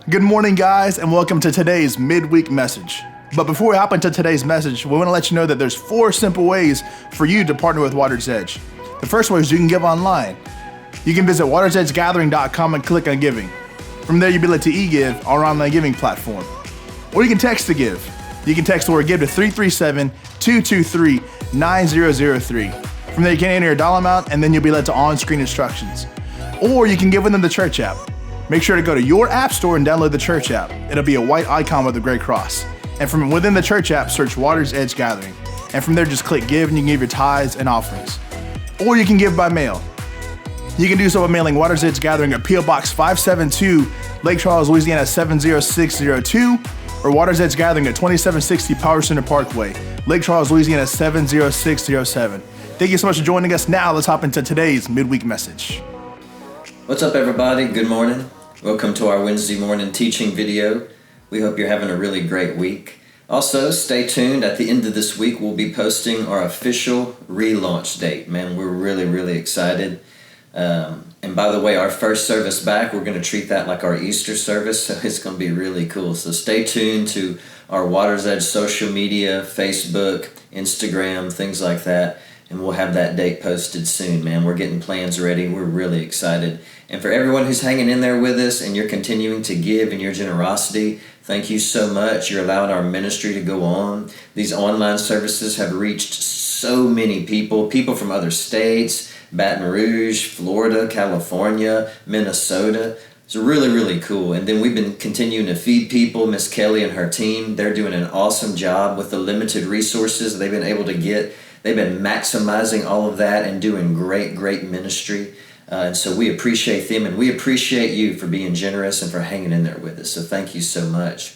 Good morning, guys, and welcome to today's midweek message. But before we hop into today's message, we want to let you know that there's 4 simple ways for you to partner with Water's Edge. The first way is you can give online. You can visit watersedgegathering.com and click on giving. From there, you'll be able to e-give, our online giving platform. Or you can text to give. You can text the word give to 337-223-9003. From there, you can enter your dollar amount, and then you'll be led to on-screen instructions. Or you can give within the church app. Make sure to go to your app store and download the church app. It'll be a white icon with a gray cross. And from within the church app, search Water's Edge Gathering. And from there, just click give and you can give your tithes and offerings. Or you can give by mail. You can do so by mailing Water's Edge Gathering at P.O. Box 572, Lake Charles, Louisiana 70602, or Water's Edge Gathering at 2760 Power Center Parkway, Lake Charles, Louisiana 70607. Thank you so much for joining us. Now let's hop into today's midweek message. What's up, everybody? Good morning. Welcome to our Wednesday morning teaching video. We hope you're having a really great week. Also, stay tuned. At the end of this week, we'll be posting our official relaunch date. Man, we're really excited. And by the way, our first service back, we're going to treat that like our Easter service, so it's going to be really cool. So stay tuned to our Water's Edge social media, Facebook, Instagram, things like that. And we'll have that date posted soon, man. We're getting plans ready. We're really excited. And for everyone who's hanging in there with us and you're continuing to give in your generosity, thank you so much. You're allowing our ministry to go on. These online services have reached so many people from other states, Baton Rouge, Florida, California, Minnesota. It's really cool. And then we've been continuing to feed people. Miss Kelly and her team, they're doing an awesome job with the limited resources they've been able to get. They've been maximizing all of that and doing great ministry. And so we appreciate them, and we appreciate you for being generous and for hanging in there with us. So thank you so much.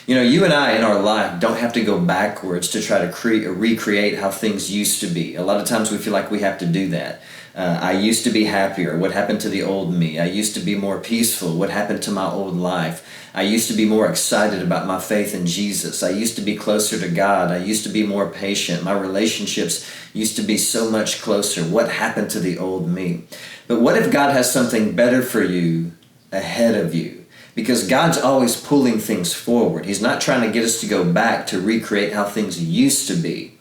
You know, you and I in our life don't have to go backwards to try to recreate how things used to be. A lot of times we feel like we have to do that. I used to be happier. What happened to the old me? I used to be more peaceful. What happened to my old life? I used to be more excited about my faith in Jesus. I used to be closer to God. I used to be more patient. My relationships used to be so much closer. What happened to the old me? But what if God has something better for you ahead of you? Because God's always pulling things forward. He's not trying to get us to go back to recreate how things used to be,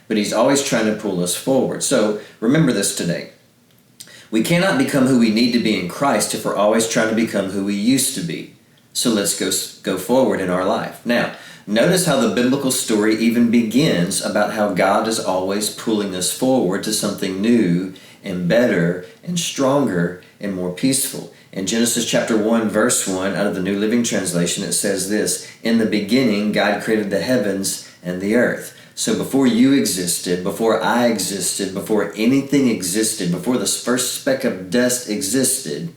but He's always trying to pull us forward. So remember this today. We cannot become who we need to be in Christ if we're always trying to become who we used to be. So let's go forward in our life. Now, notice how the biblical story even begins about how God is always pulling us forward to something new and better and stronger and more peaceful. In Genesis chapter 1, verse 1, out of the New Living Translation, it says this: "In the beginning, God created the heavens and the earth." So before you existed, before I existed, before anything existed, before the first speck of dust existed,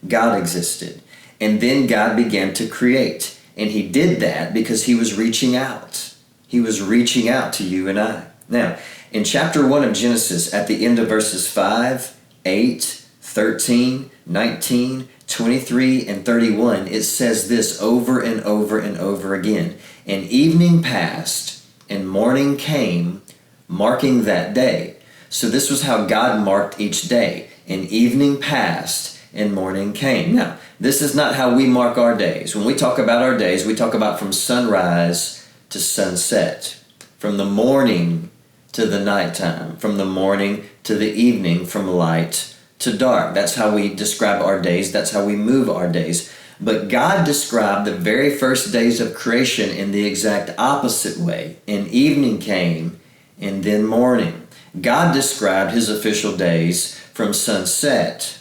God existed. And then God began to create. And He did that because He was reaching out. He was reaching out to you and I. Now, in chapter 1 of Genesis, at the end of verses 5, 8, 13, 19, 23, and 31, it says this over and over again. "And evening passed, and morning came, marking that day." So this was how God marked each day. And evening passed, and morning came. Now, this is not how we mark our days. When we talk about our days, we talk about from sunrise to sunset, from the morning to the nighttime, from the morning to the evening, from light to dark. That's how we describe our days. That's how we move our days. But God described the very first days of creation in the exact opposite way. And evening came, and then morning. God described His official days from sunset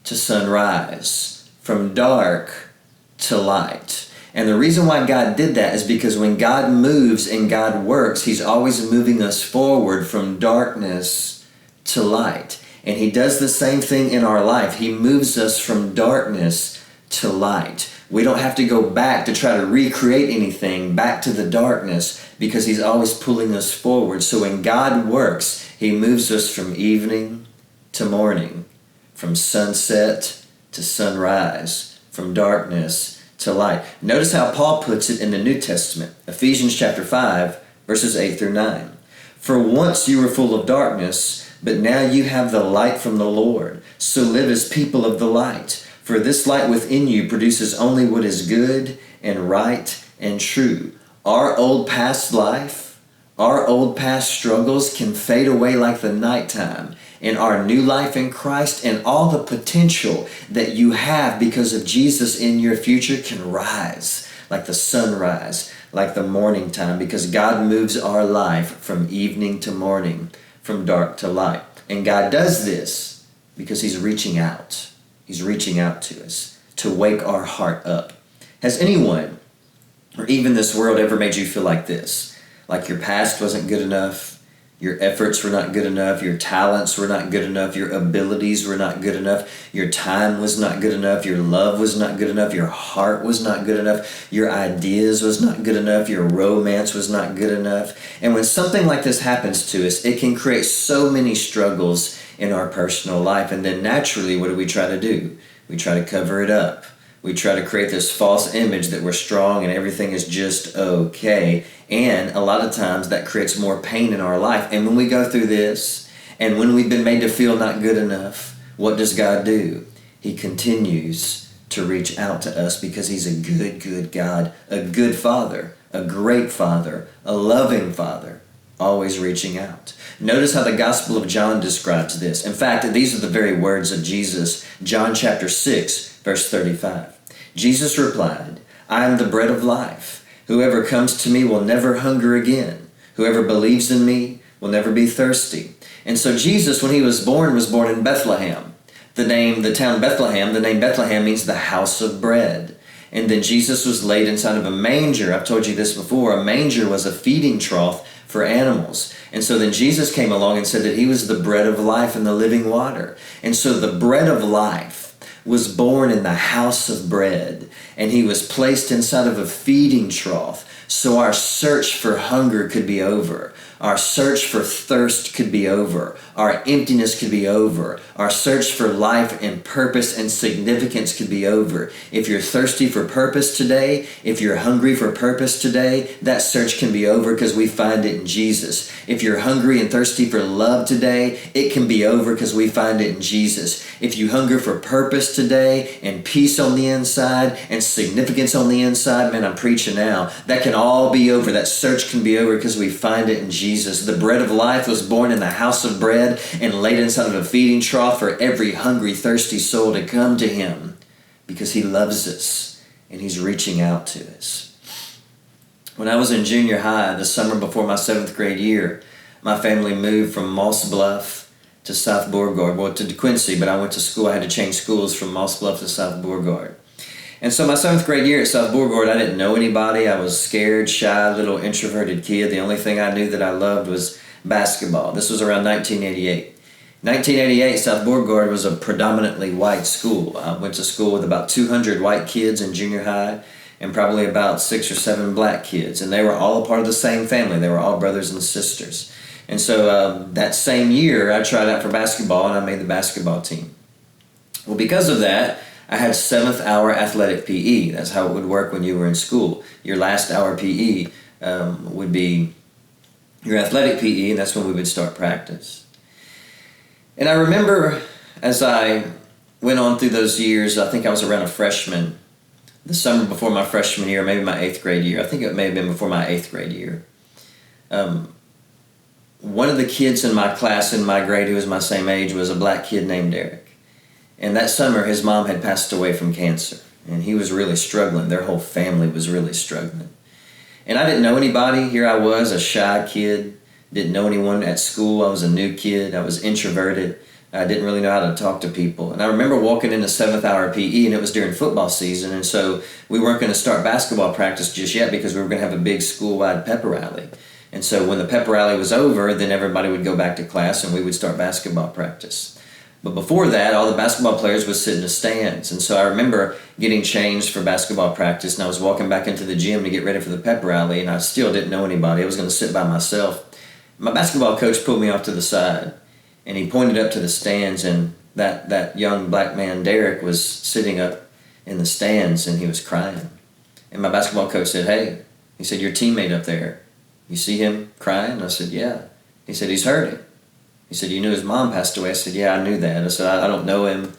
to sunrise, from dark to light. And the reason why God did that is because when God moves and God works, He's always moving us forward from darkness to light. And He does the same thing in our life. He moves us from darkness to light. We don't have to go back to try to recreate anything back to the darkness because He's always pulling us forward. So when God works, He moves us from evening to morning, from sunset to sunrise, from darkness to light. Notice how Paul puts it in the New Testament, Ephesians chapter 5, verses 8 through 9. For once you were full of darkness, but now you have the light from the Lord. So live as people of the light. For this light within you produces only what is good and right and true. Our old past life, our old past struggles can fade away like the nighttime. And our new life in Christ and all the potential that you have because of Jesus in your future can rise like the sunrise, like the morning time, because God moves our life from evening to morning, from dark to light. And God does this because He's reaching out. He's reaching out to us to wake our heart up. Has anyone, or even this world, ever made you feel like this? Like your past wasn't good enough, your efforts were not good enough, your talents were not good enough, your abilities were not good enough, your time was not good enough, your love was not good enough, your heart was not good enough, your ideas was not good enough, your romance was not good enough. And when something like this happens to us, it can create so many struggles in our personal life. And then naturally, what do? We try to cover it up. We try to create this false image that we're strong and everything is just okay. And a lot of times that creates more pain in our life. And when we go through this, and when we've been made to feel not good enough, what does God do? He continues to reach out to us because He's a good, good God, a good Father, a great Father, a loving Father, always reaching out. Notice how the Gospel of John describes this. In fact, these are the very words of Jesus. John chapter 6, verse 35. Jesus replied, I am the bread of life. Whoever comes to me will never hunger again. Whoever believes in me will never be thirsty. And so Jesus, when He was born in Bethlehem. The town Bethlehem, the name Bethlehem means the house of bread. And then Jesus was laid inside of a manger. I've told you this before. A manger was a feeding trough for animals. And so then Jesus came along and said that He was the bread of life and the living water. And so the bread of life was born in the house of bread, and He was placed inside of a feeding trough so our search for hunger could be over. Our search for thirst could be over. Our emptiness could be over. Our search for life and purpose and significance could be over. If you're thirsty for purpose today, if you're hungry for purpose today, that search can be over because we find it in Jesus. If you're hungry and thirsty for love today, it can be over because we find it in Jesus. If you hunger for purpose today and peace on the inside and significance on the inside, man, I'm preaching now, that can all be over. That search can be over because we find it in Jesus. The bread of life was born in the house of bread and laid inside of a feeding trough for every hungry, thirsty soul to come to Him because He loves us and He's reaching out to us. When I was in junior high, the summer before my 7th grade year, my family moved from Moss Bluff to South Beauregard, well, to Quincy, but I went to school. I had to change schools from Moss Bluff to South Beauregard. And so my 7th grade year at South Beauregard, I didn't know anybody. I was scared, shy, little introverted kid. The only thing I knew that I loved was basketball. This was around 1988. 1988, South Beauregard was a predominantly white school. I went to school with about 200 white kids in junior high and probably about 6 or 7 black kids. And they were all a part of the same family. They were all brothers and sisters. And so that same year, I tried out for basketball and I made the basketball team. Well, because of that, I had 7th hour athletic PE. That's how it would work when you were in school. Your last hour PE would be your athletic PE, and that's when we would start practice. And I remember as I went on through those years, I think I was around a freshman, the summer before my freshman year, maybe my 8th grade year. I think it may have been before my 8th grade year. One of the kids in my class, in my grade, who was my same age, was a black kid named Derek. And that summer, his mom had passed away from cancer. And he was really struggling. Their whole family was really struggling. And I didn't know anybody. Here I was, a shy kid. Didn't know anyone at school. I was a new kid. I was introverted. I didn't really know how to talk to people. And I remember walking into 7th hour PE, and it was during football season. And so we weren't going to start basketball practice just yet because we were going to have a big school-wide pep rally. And so when the pep rally was over, then everybody would go back to class and we would start basketball practice. But before that, all the basketball players would sit in the stands. And so I remember getting changed for basketball practice, and I was walking back into the gym to get ready for the pep rally, and I still didn't know anybody. I was going to sit by myself. My basketball coach pulled me off to the side, and he pointed up to the stands, and that young black man, Derek, was sitting up in the stands, and he was crying. And my basketball coach said, "Hey," he said, "your teammate up there, you see him crying?" And I said, "Yeah." He said, he's hurting. He said, you knew his mom passed away? I said, yeah, I knew that. I said, I don't know him.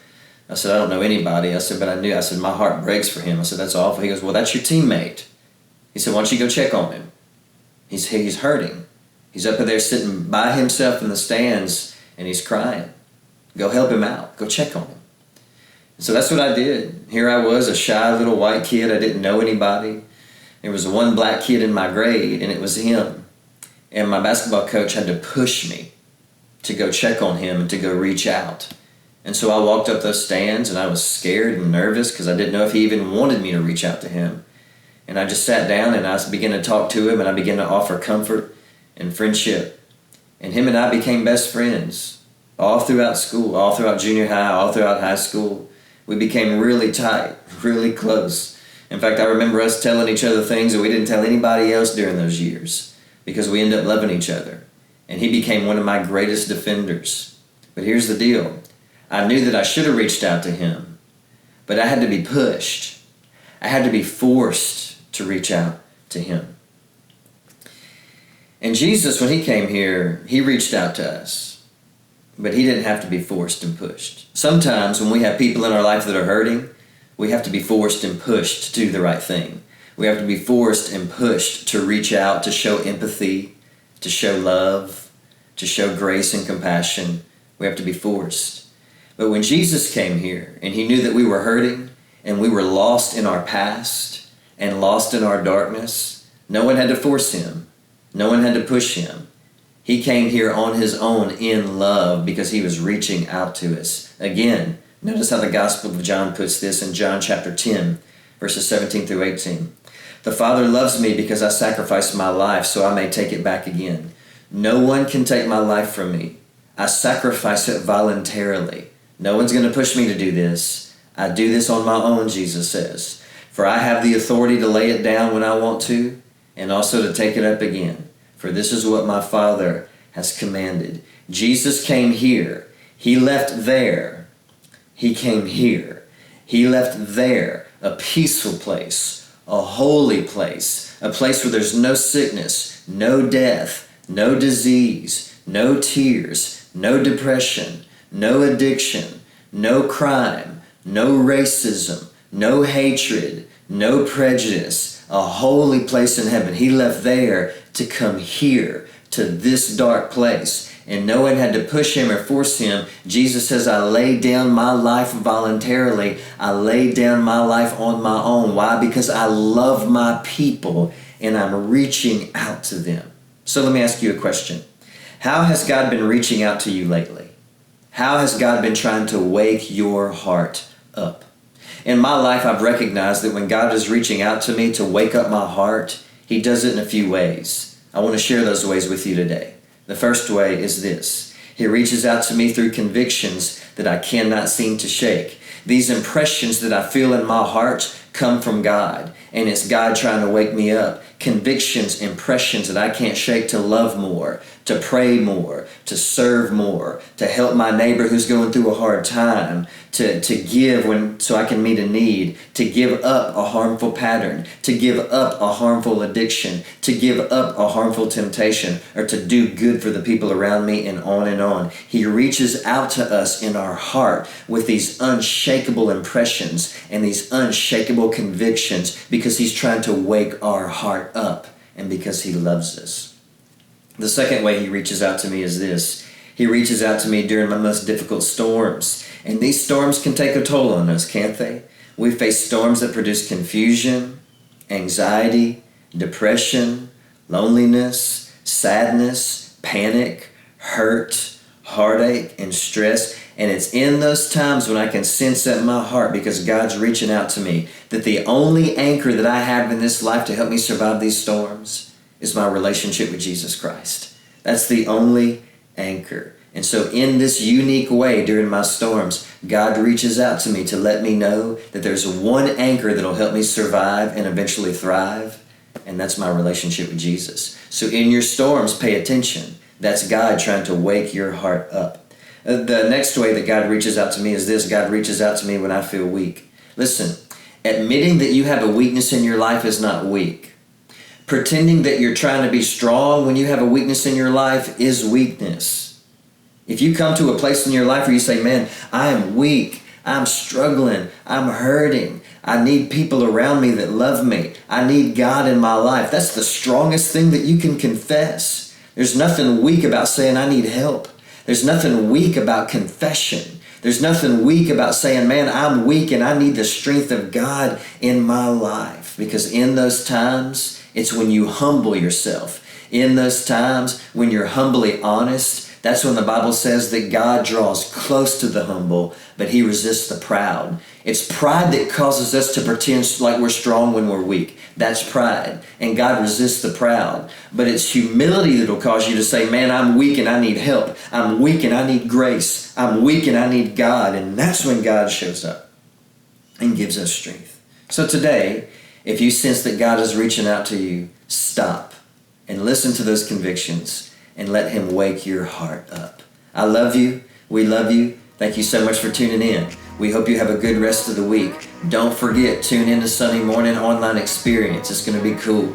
I said, I don't know anybody. I said, but I knew. I said, my heart breaks for him. I said, that's awful. He goes, well, that's your teammate. He said, why don't you go check on him? He's hurting. He's up there sitting by himself in the stands, and he's crying. Go help him out. Go check on him. And so that's what I did. Here I was, a shy little white kid. I didn't know anybody. There was one black kid in my grade, and it was him. And my basketball coach had to push me to go check on him and to go reach out. And so I walked up those stands, and I was scared and nervous because I didn't know if he even wanted me to reach out to him. And I just sat down, and I began to talk to him, and I began to offer comfort and friendship. And him and I became best friends all throughout school, all throughout junior high, all throughout high school. We became really tight, really close. In fact, I remember us telling each other things that we didn't tell anybody else during those years because we ended up loving each other. And he became one of my greatest defenders. But here's the deal. I knew that I should have reached out to him, but I had to be pushed. I had to be forced to reach out to him. And Jesus, when he came here, he reached out to us, but he didn't have to be forced and pushed. Sometimes when we have people in our life that are hurting, we have to be forced and pushed to do the right thing. We have to be forced and pushed to reach out, to show empathy, to show love, to show grace and compassion. We have to be forced. But when Jesus came here and he knew that we were hurting and we were lost in our past and lost in our darkness, no one had to force him. No one had to push him. He came here on his own in love because he was reaching out to us. Again, notice how the Gospel of John puts this in John chapter 10, verses 17 through 18. The Father loves me because I sacrificed my life so I may take it back again. No one can take my life from me. I sacrifice it voluntarily. No one's going to push me to do this. I do this on my own, Jesus says. For I have the authority to lay it down when I want to, and also to take it up again. For this is what my Father has commanded. Jesus came here. He left there. He came here. He left there a peaceful place, a holy place, a place where there's no sickness, no death, no disease, no tears, no depression, no addiction, no crime, no racism, no hatred, no prejudice, a holy place in heaven. He left there to come here to this dark place. And no one had to push him or force him. Jesus says, I laid down my life voluntarily. I laid down my life on my own. Why? Because I love my people and I'm reaching out to them. So let me ask you a question. How has God been reaching out to you lately? How has God been trying to wake your heart up? In my life, I've recognized that when God is reaching out to me to wake up my heart, he does it in a few ways. I want to share those ways with you today. The first way is this. He reaches out to me through convictions that I cannot seem to shake. These impressions that I feel in my heart come from God, and it's God trying to wake me up. Convictions, impressions that I can't shake to love more, to pray more, to serve more, to help my neighbor who's going through a hard time, to give so I can meet a need, to give up a harmful pattern, to give up a harmful addiction, to give up a harmful temptation, or to do good for the people around me, and on and on. He reaches out to us in our heart with these unshakable impressions and these unshakable convictions because he's trying to wake our heart up and because he loves us. The second way he reaches out to me is this. He reaches out to me during my most difficult storms. And these storms can take a toll on us, can't they? We face storms that produce confusion, anxiety, depression, loneliness, sadness, panic, hurt, heartache, and stress. And it's in those times when I can sense that in my heart, because God's reaching out to me, that the only anchor that I have in this life to help me survive these storms is my relationship with Jesus Christ. That's the only anchor. And so in this unique way during my storms, God reaches out to me to let me know that there's one anchor that'll help me survive and eventually thrive, and that's my relationship with Jesus. So in your storms, pay attention. That's God trying to wake your heart up. The next way that God reaches out to me is this. God reaches out to me when I feel weak. Listen, admitting that you have a weakness in your life is not weak. Pretending that you're trying to be strong when you have a weakness in your life is weakness. If you come to a place in your life where you say, man, I am weak, I'm struggling, I'm hurting, I need people around me that love me, I need God in my life, that's the strongest thing that you can confess. There's nothing weak about saying I need help. There's nothing weak about confession. There's nothing weak about saying, man, I'm weak and I need the strength of God in my life. Because in those times, it's when you humble yourself. In those times when you're humbly honest, that's when the Bible says that God draws close to the humble, but he resists the proud. It's pride that causes us to pretend like we're strong when we're weak. That's pride. And God resists the proud. But it's humility that will cause you to say, man, I'm weak and I need help. I'm weak and I need grace. I'm weak and I need God. And that's when God shows up and gives us strength. So today, if you sense that God is reaching out to you, stop and listen to those convictions and let him wake your heart up. I love you. We love you. Thank you so much for tuning in. We hope you have a good rest of the week. Don't forget, tune in to Sunday morning online experience. It's going to be cool.